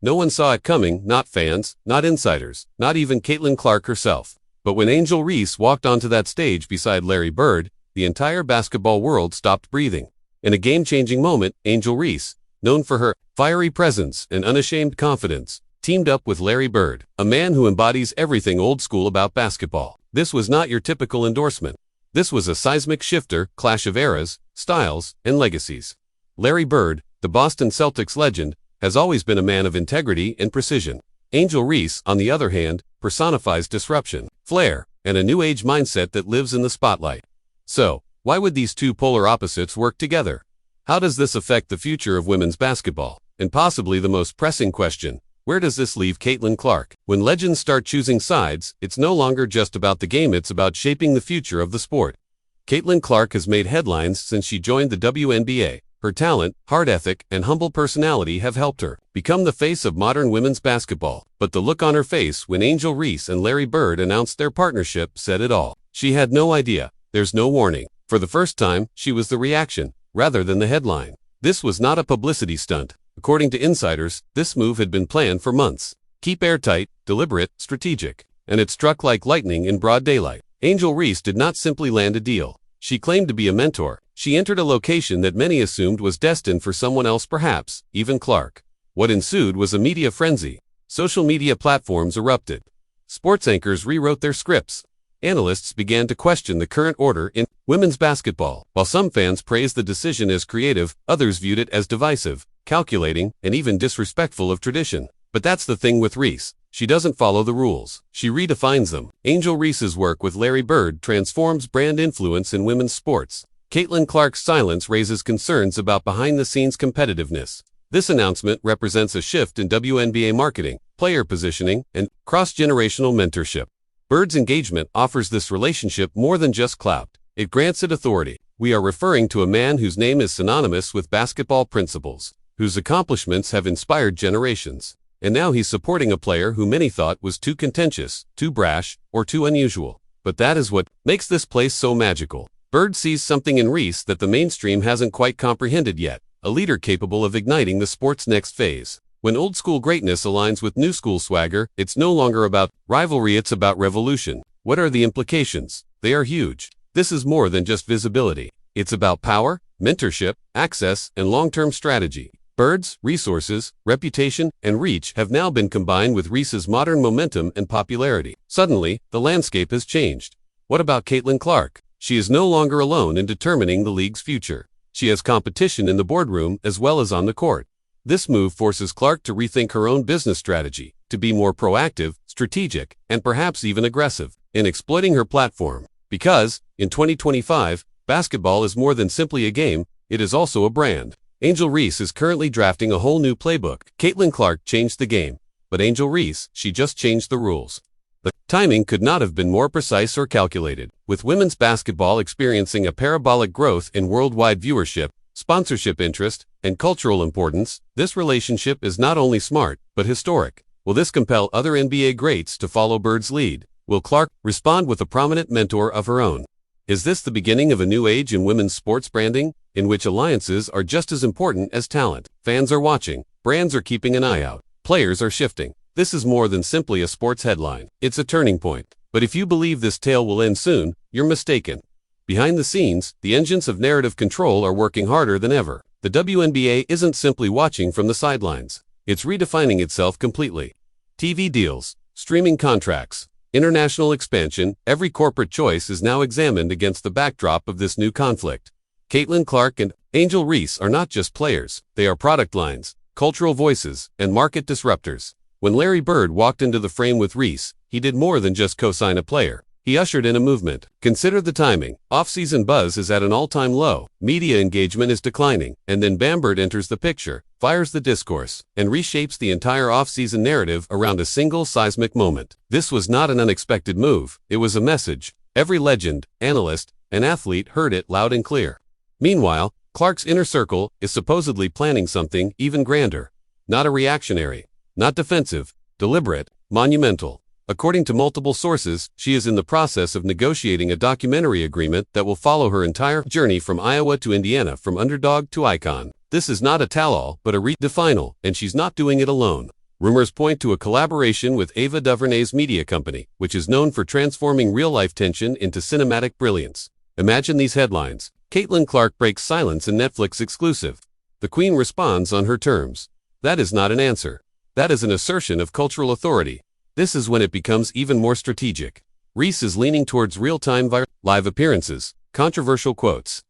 No one saw it coming, not fans, not insiders, not even Caitlin Clark herself. But when Angel Reese walked onto that stage beside Larry Bird, the entire basketball world stopped breathing. In a game-changing moment, Angel Reese, known for her fiery presence and unashamed confidence, teamed up with Larry Bird, a man who embodies everything old school about basketball. This was not your typical endorsement. This was a seismic shifter, clash of eras, styles, and legacies. Larry Bird, the Boston Celtics legend, has always been a man of integrity and precision. Angel Reese, on the other hand, personifies disruption, flair, and a new age mindset that lives in the spotlight. So, why would these two polar opposites work together? How does this affect the future of women's basketball? And possibly the most pressing question, where does this leave Caitlin Clark? When legends start choosing sides, it's no longer just about the game, it's about shaping the future of the sport. Caitlin Clark has made headlines since she joined the WNBA. Her talent, hard ethic, and humble personality have helped her become the face of modern women's basketball. But the look on her face when Angel Reese and Larry Bird announced their partnership said it all. She had no idea. There's no warning. For the first time, she was the reaction, rather than the headline. This was not a publicity stunt. According to insiders, this move had been planned for months. Keep airtight, deliberate, strategic. And it struck like lightning in broad daylight. Angel Reese did not simply land a deal. She claimed to be a mentor. She entered a location that many assumed was destined for someone else, perhaps, even Clark. What ensued was a media frenzy. Social media platforms erupted. Sports anchors rewrote their scripts. Analysts began to question the current order in women's basketball. While some fans praised the decision as creative, others viewed it as divisive, calculating, and even disrespectful of tradition. But that's the thing with Reese. She doesn't follow the rules. She redefines them. Angel Reese's work with Larry Bird transforms brand influence in women's sports. Caitlin Clark's silence raises concerns about behind-the-scenes competitiveness. This announcement represents a shift in WNBA marketing, player positioning, and cross-generational mentorship. Bird's engagement offers this relationship more than just clout. It grants it authority. We are referring to a man whose name is synonymous with basketball principles, whose accomplishments have inspired generations. And now he's supporting a player who many thought was too contentious, too brash, or too unusual. But that is what makes this place so magical. Bird sees something in Reese that the mainstream hasn't quite comprehended yet, a leader capable of igniting the sport's next phase. When old-school greatness aligns with new-school swagger, it's no longer about rivalry, it's about revolution. What are the implications? They are huge. This is more than just visibility. It's about power, mentorship, access, and long-term strategy. Bird's resources, reputation, and reach have now been combined with Reese's modern momentum and popularity. Suddenly, the landscape has changed. What about Caitlin Clark? She is no longer alone in determining the league's future. She has competition in the boardroom as well as on the court. This move forces Clark to rethink her own business strategy, to be more proactive, strategic, and perhaps even aggressive in exploiting her platform. Because, in 2025, basketball is more than simply a game, it is also a brand. Angel Reese is currently drafting a whole new playbook. Caitlin Clark changed the game, but Angel Reese, she just changed the rules. The timing could not have been more precise or calculated. With women's basketball experiencing a parabolic growth in worldwide viewership, sponsorship interest, and cultural importance, this relationship is not only smart, but historic. Will this compel other NBA greats to follow Bird's lead? Will Clark respond with a prominent mentor of her own? Is this the beginning of a new age in women's sports branding, in which alliances are just as important as talent? Fans are watching, brands are keeping an eye out, players are shifting. This is more than simply a sports headline. It's a turning point. But if you believe this tale will end soon, you're mistaken. Behind the scenes, the engines of narrative control are working harder than ever. The WNBA isn't simply watching from the sidelines. It's redefining itself completely. TV deals, streaming contracts, international expansion, every corporate choice is now examined against the backdrop of this new conflict. Caitlin Clark and Angel Reese are not just players. They are product lines, cultural voices, and market disruptors. When Larry Bird walked into the frame with Reese, he did more than just co-sign a player. He ushered in a movement. Consider the timing. Off-season buzz is at an all-time low. Media engagement is declining. And then Bird enters the picture, fires the discourse, and reshapes the entire off-season narrative around a single seismic moment. This was not an unexpected move. It was a message. Every legend, analyst, and athlete heard it loud and clear. Meanwhile, Clark's inner circle is supposedly planning something even grander. Not a reactionary. Not defensive, deliberate, monumental. According to multiple sources, she is in the process of negotiating a documentary agreement that will follow her entire journey from Iowa to Indiana, from underdog to icon. This is not a tell-all, but a redefinal, and she's not doing it alone. Rumors point to a collaboration with Ava DuVernay's media company, which is known for transforming real-life tension into cinematic brilliance. Imagine these headlines. Caitlin Clark breaks silence in Netflix exclusive. The Queen responds on her terms. That is not an answer. That is an assertion of cultural authority. This is when it becomes even more strategic. Reese is leaning towards real-time live appearances, controversial quotes.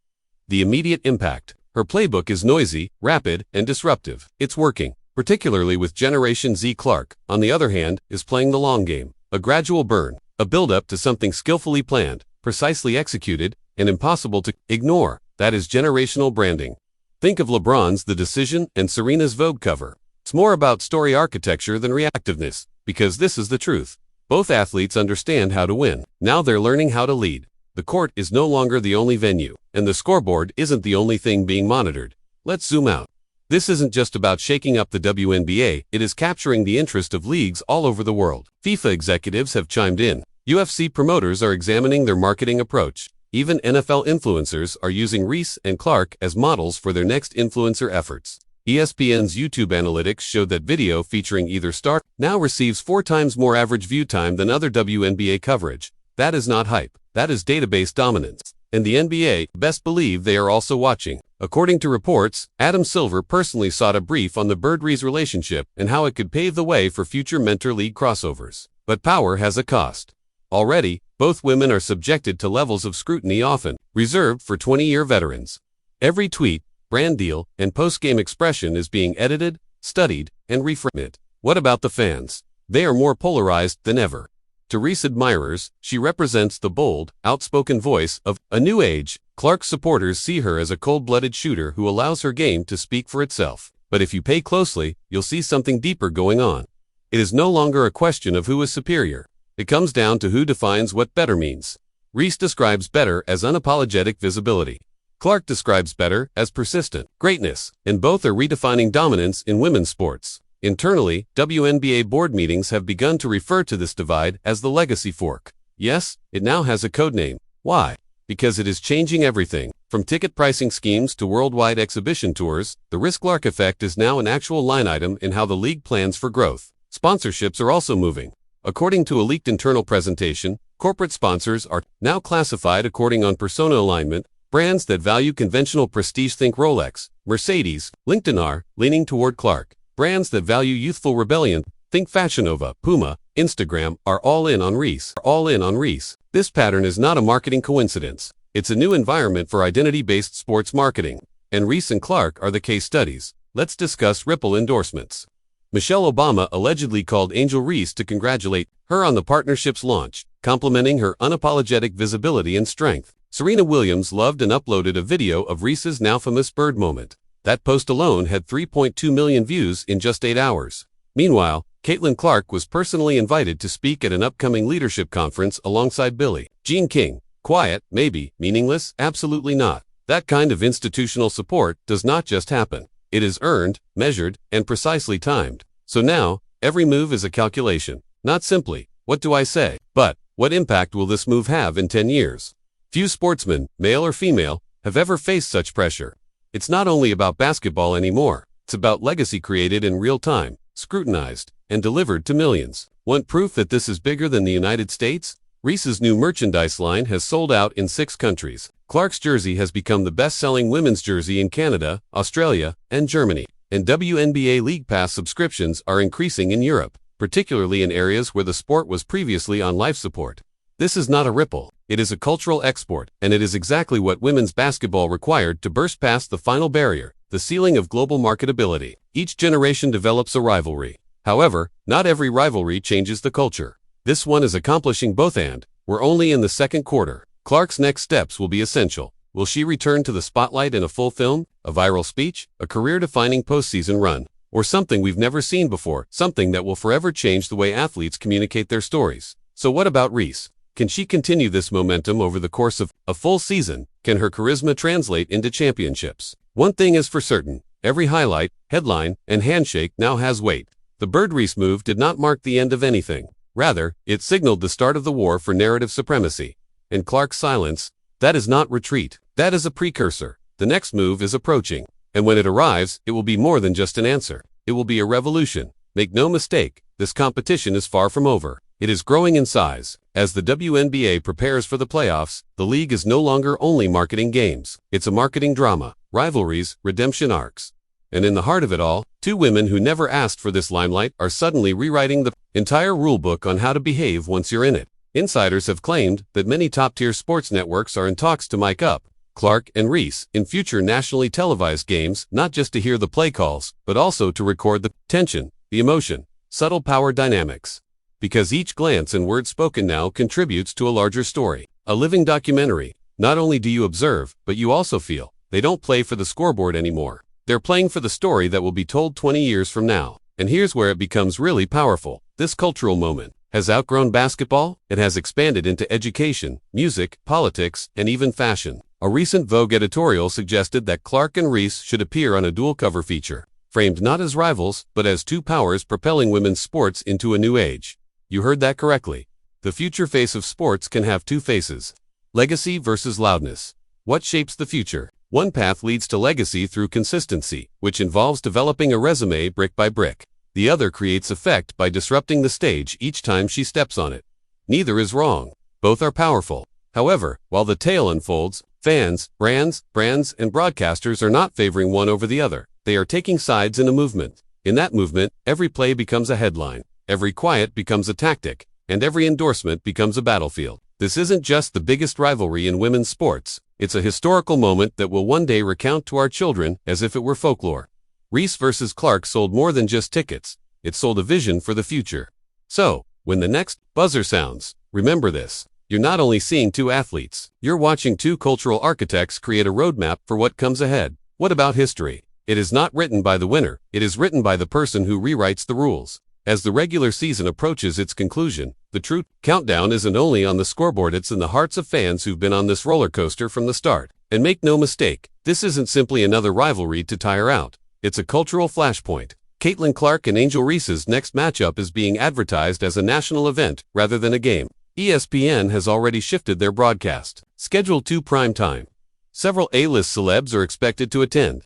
The immediate impact. Her playbook is noisy, rapid, and disruptive. It's working, particularly with Generation Z. Clark, on the other hand, is playing the long game. A gradual burn, a build-up to something skillfully planned, precisely executed, and impossible to ignore. That is generational branding. Think of LeBron's The Decision and Serena's Vogue cover. It's more about story architecture than reactiveness, because this is the truth. Both athletes understand how to win. Now they're learning how to lead. The court is no longer the only venue, and the scoreboard isn't the only thing being monitored. Let's zoom out. This isn't just about shaking up the WNBA, it is capturing the interest of leagues all over the world. FIFA executives have chimed in. UFC promoters are examining their marketing approach. Even NFL influencers are using Reese and Clark as models for their next influencer efforts. ESPN's YouTube analytics showed that video featuring either star now receives 4 times more average view time than other WNBA coverage. That is not hype. That is database dominance. And the NBA, best believe they are also watching. According to reports, Adam Silver personally sought a brief on the Bird-Reese relationship and how it could pave the way for future mentor-league crossovers. But power has a cost. Already, both women are subjected to levels of scrutiny often reserved for 20-year veterans. Every tweet, brand deal, and post-game expression is being edited, studied, and reframed. What about the fans? They are more polarized than ever. To Reese admirers, she represents the bold, outspoken voice of a new age. Clark's supporters see her as a cold-blooded shooter who allows her game to speak for itself. But if you pay closely, you'll see something deeper going on. It is no longer a question of who is superior. It comes down to who defines what better means. Reese describes better as unapologetic visibility. Clark describes better as persistent greatness, and both are redefining dominance in women's sports. Internally, WNBA board meetings have begun to refer to this divide as the legacy fork. Yes, it now has a codename. Why? Because it is changing everything. From ticket pricing schemes to worldwide exhibition tours, the Reese-Clark effect is now an actual line item in how the league plans for growth. Sponsorships are also moving. According to a leaked internal presentation, corporate sponsors are now classified according on persona alignment. Brands that value conventional prestige, think Rolex, Mercedes, LinkedIn, are leaning toward Clark. Brands that value youthful rebellion, think Fashion Nova, Puma, Instagram, are all in on Reese. This pattern is not a marketing coincidence. It's a new environment for identity-based sports marketing. And Reese and Clark are the case studies. Let's discuss ripple endorsements. Michelle Obama allegedly called Angel Reese to congratulate her on the partnership's launch, complimenting her unapologetic visibility and strength. Serena Williams loved and uploaded a video of Reese's now famous bird moment. That post alone had 3.2 million views in just 8 hours. Meanwhile, Caitlin Clark was personally invited to speak at an upcoming leadership conference alongside Billie Jean King. Quiet, maybe, meaningless, absolutely not. That kind of institutional support does not just happen. It is earned, measured, and precisely timed. So now, every move is a calculation. Not simply, what do I say? But, what impact will this move have in 10 years? Few sportsmen, male or female, have ever faced such pressure. It's not only about basketball anymore. It's about legacy created in real time, scrutinized, and delivered to millions. Want proof that this is bigger than the United States? Reese's new merchandise line has sold out in 6 countries. Clark's jersey has become the best-selling women's jersey in Canada, Australia, and Germany. And WNBA League Pass subscriptions are increasing in Europe, particularly in areas where the sport was previously on life support. This is not a ripple. It is a cultural export, and it is exactly what women's basketball required to burst past the final barrier, the ceiling of global marketability. Each generation develops a rivalry. However, not every rivalry changes the culture. This one is accomplishing both, and we're only in the second quarter. Clark's next steps will be essential. Will she return to the spotlight in a full film, a viral speech, a career-defining postseason run, or something we've never seen before, something that will forever change the way athletes communicate their stories? So what about Reese? Can she continue this momentum over the course of a full season? Can her charisma translate into championships? One thing is for certain, every highlight, headline, and handshake now has weight. The Bird-Reese move did not mark the end of anything. Rather, it signaled the start of the war for narrative supremacy. And Clark's silence, that is not retreat. That is a precursor. The next move is approaching. And when it arrives, it will be more than just an answer. It will be a revolution. make no mistake, this competition is far from over. It is growing in size. As the WNBA prepares for the playoffs, the league is no longer only marketing games. It's a marketing drama, rivalries, redemption arcs. And in the heart of it all, two women who never asked for this limelight are suddenly rewriting the entire rulebook on how to behave once you're in it. Insiders have claimed that many top-tier sports networks are in talks to mic up Clark and Reese in future nationally televised games, not just to hear the play calls, but also to record the tension, the emotion, subtle power dynamics. Because each glance and word spoken now contributes to a larger story, a living documentary. Not only do you observe, but you also feel. They don't play for the scoreboard anymore. They're playing for the story that will be told 20 years from now. And here's where it becomes really powerful. This cultural moment has outgrown basketball. It has expanded into education, music, politics, and even fashion. A recent Vogue editorial suggested that Clark and Reese should appear on a dual cover feature, framed not as rivals, but as two powers propelling women's sports into a new age. You heard that correctly. The future face of sports can have two faces. Legacy versus loudness. What shapes the future? One path leads to legacy through consistency, which involves developing a resume brick by brick. The other creates effect by disrupting the stage each time she steps on it. Neither is wrong. Both are powerful. However, while the tale unfolds, fans, brands, and broadcasters are not favoring one over the other. They are taking sides in a movement. In that movement, every play becomes a headline, every quiet becomes a tactic, and every endorsement becomes a battlefield. This isn't just the biggest rivalry in women's sports. It's a historical moment that will one day recount to our children as if it were folklore. Reese versus Clark sold more than just tickets. It sold a vision for the future. So, when the next buzzer sounds, remember this. You're not only seeing two athletes, you're watching two cultural architects create a roadmap for what comes ahead. What about history? It is not written by the winner, it is written by the person who rewrites the rules. As the regular season approaches its conclusion, the true countdown isn't only on the scoreboard, it's in the hearts of fans who've been on this roller coaster from the start. And make no mistake, this isn't simply another rivalry to tire out. It's a cultural flashpoint. Caitlin Clark and Angel Reese's next matchup is being advertised as a national event rather than a game. ESPN has already shifted their broadcast schedule to prime time. Several A-list celebs are expected to attend.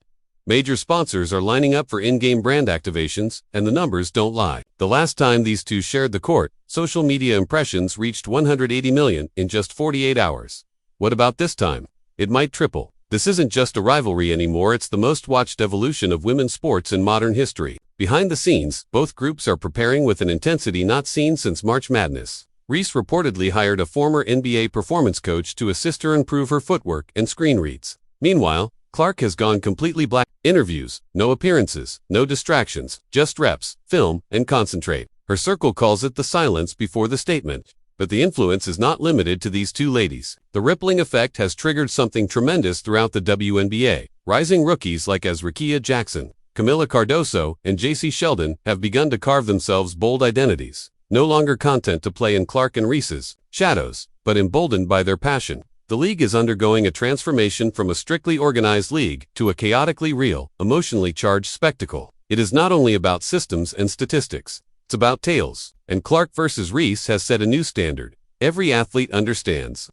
Major sponsors are lining up for in-game brand activations, and the numbers don't lie. The last time these two shared the court, social media impressions reached 180 million in just 48 hours. What about this time? It might triple. This isn't just a rivalry anymore, it's the most watched evolution of women's sports in modern history. Behind the scenes, both groups are preparing with an intensity not seen since March Madness. Reese reportedly hired a former NBA performance coach to assist her improve her footwork and screen reads. Meanwhile, Clark has gone completely black. Interviews, no appearances, no distractions, just reps, film, and concentrate. Her circle calls it the silence before the statement. But the influence is not limited to these two ladies. The rippling effect has triggered something tremendous throughout the WNBA. Rising rookies like Azrikia Jackson, Camila Cardoso, and J.C. Sheldon have begun to carve themselves bold identities. No longer content to play in Clark and Reese's shadows, but emboldened by their passion. The league is undergoing a transformation from a strictly organized league to a chaotically real, emotionally charged spectacle. It is not only about systems and statistics. It's about tales. And Clark versus Reese has set a new standard. Every athlete understands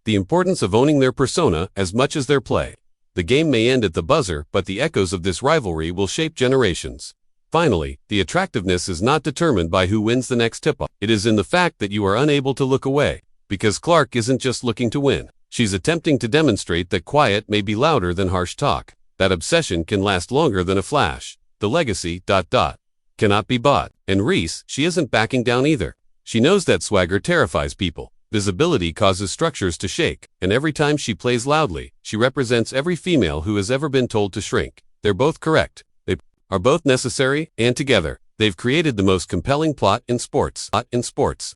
the importance of owning their persona as much as their play. The game may end at the buzzer, but the echoes of this rivalry will shape generations. Finally, the attractiveness is not determined by who wins the next tip-off. It is in the fact that you are unable to look away. Because Clark isn't just looking to win. She's attempting to demonstrate that quiet may be louder than harsh talk. That obsession can last longer than a flash. The legacy, cannot be bought. And Reese, she isn't backing down either. She knows that swagger terrifies people. Visibility causes structures to shake. And every time she plays loudly, she represents every female who has ever been told to shrink. They're both correct. They are both necessary, and together, they've created the most compelling plot in sports.